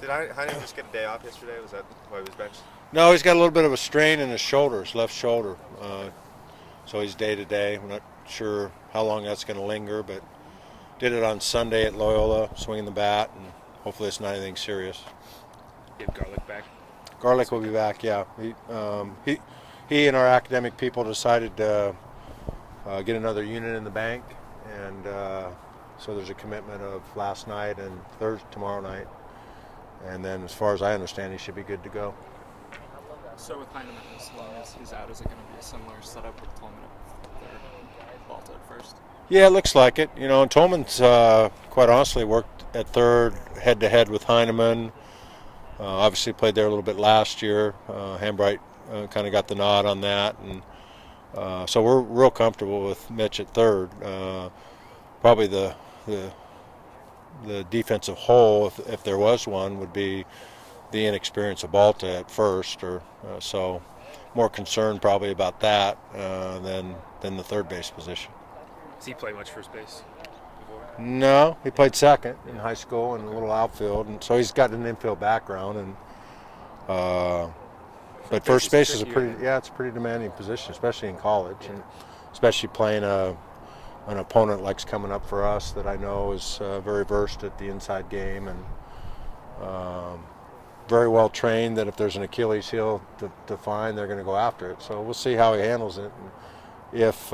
Did Heineman just get a day off yesterday? Was that why he was benched? No, he's got a little bit of a strain in his shoulder, his left shoulder. So he's day to day. We're not sure how long that's going to linger, but did it on Sunday at Loyola, swinging the bat, and hopefully it's not anything serious. You have Garlic back? Garlic will be back, yeah. He and our academic people decided to get another unit in the bank, and so there's a commitment of last night and tomorrow night. And then as far as I understand, he should be good to go. So with Heineman, as long as he's out, is it going to be a similar setup with Tolman at third, Balta at first? Yeah, it looks like it. You know, and Tolman's quite honestly worked at third head-to-head with Heineman. Obviously played there a little bit last year. Hambright kind of got the nod on that, and so we're real comfortable with Mitch at third. Probably the defensive hole, if there was one, would be the inexperience of Balta at first, or so more concerned probably about that than the third base position. Does he play much first base before? No, he played second in high school and a little outfield, and so he's got an infield background. And but first base is it's a pretty demanding position, especially in college, and especially playing an opponent like's coming up for us that I know is very versed at the inside game and very well trained, that if there's an Achilles heel to find, they're going to go after it. So we'll see how he handles it, and if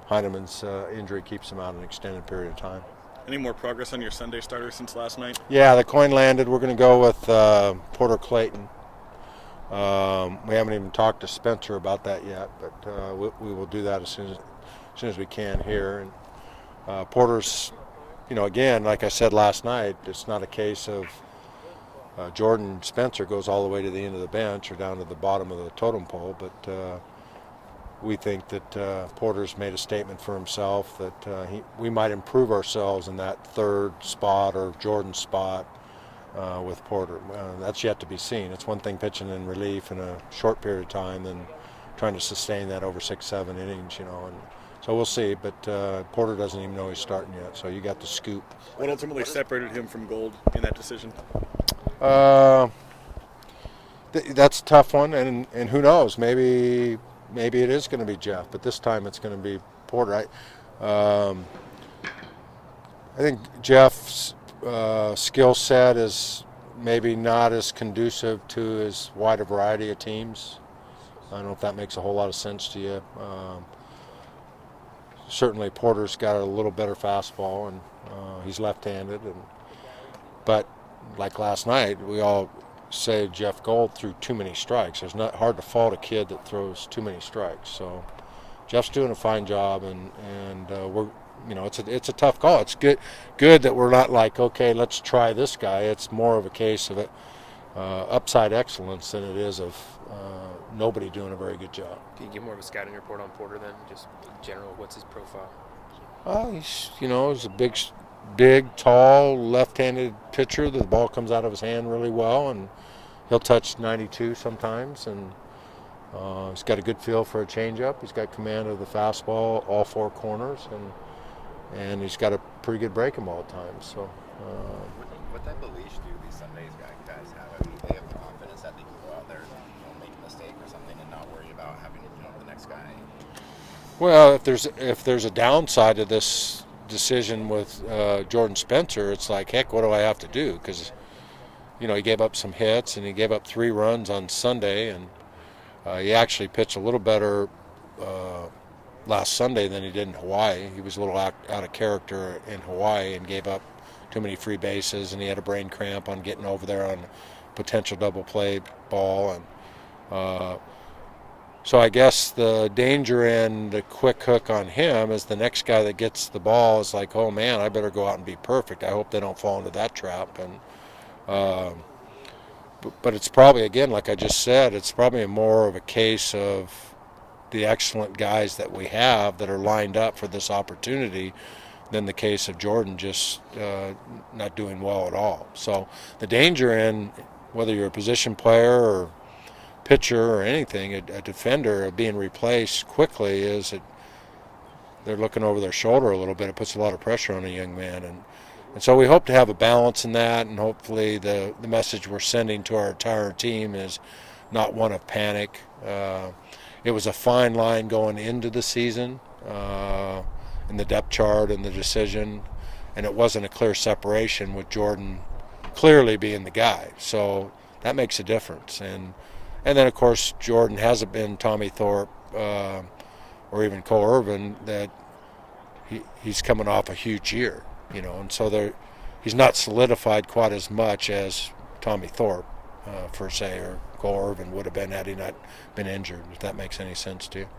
Heineman's injury keeps him out an extended period of time. Any more progress on your Sunday starter since last night? Yeah, the coin landed. We're going to go with Porter Clayton. We haven't even talked to Spencer about that yet, but we will do that as soon as we can here. And Porter's, again, like I said last night, it's not a case of Jordan Spencer goes all the way to the end of the bench or down to the bottom of the totem pole, but we think that Porter's made a statement for himself that we might improve ourselves in that third spot or Jordan's spot with Porter. That's yet to be seen. It's one thing pitching in relief in a short period of time than trying to sustain that over 6-7 innings, and so we'll see, but Porter doesn't even know he's starting yet, so you got the scoop. What ultimately separated him from Gold in that decision? That's a tough one, and who knows, maybe it is going to be Jeff, but this time it's going to be Porter. I think Jeff's skill set is maybe not as conducive to his wider variety of teams. I don't know if that makes a whole lot of sense to you. Certainly Porter's got a little better fastball, and he's left-handed. But like last night, we all say Jeff Gold threw too many strikes. It's not hard to fault a kid that throws too many strikes. So Jeff's doing a fine job, and we're it's a tough call. It's good that we're not like, okay, let's try this guy. It's more of a case of upside excellence than it is of nobody doing a very good job. Can you give more of a scouting report on Porter then? Just in general, what's his profile? He's a big, tall, left-handed pitcher. The ball comes out of his hand really well, and he'll touch 92 sometimes. And he's got a good feel for a changeup. He's got command of the fastball, all four corners, and he's got a pretty good breaking ball at times. So. What type of leash do these Sundays guys have? I mean, they have the confidence that they can go out there, make a mistake or something, and not worry about having the next guy. Well, if there's a downside to this decision with Jordan Spencer, it's like, heck, what do I have to do? Because he gave up some hits and he gave up 3 runs on Sunday, and he actually pitched a little better last Sunday than he did in Hawaii. He was a little out of character in Hawaii and gave up too many free bases, and he had a brain cramp on getting over there on potential double play ball. And so I guess the danger and the quick hook on him is the next guy that gets the ball is like, oh man, I better go out and be perfect. I hope they don't fall into that trap. And but it's probably, again, like I just said, it's probably more of a case of the excellent guys that we have that are lined up for this opportunity than the case of Jordan just not doing well at all. So the danger in, whether you're a position player or pitcher or anything, a defender being replaced quickly, is that they're looking over their shoulder a little bit. It puts a lot of pressure on a young man, And so we hope to have a balance in that, and hopefully the message we're sending to our entire team is not one of panic. It was a fine line going into the season in the depth chart and the decision, and it wasn't a clear separation with Jordan clearly being the guy. So that makes a difference. And then, of course, Jordan hasn't been Tommy Thorpe or even Cole Irvin, that he's coming off a huge year, and so he's not solidified quite as much as Tommy Thorpe, per se, or Cole Irvin would have been had he not been injured, if that makes any sense to you.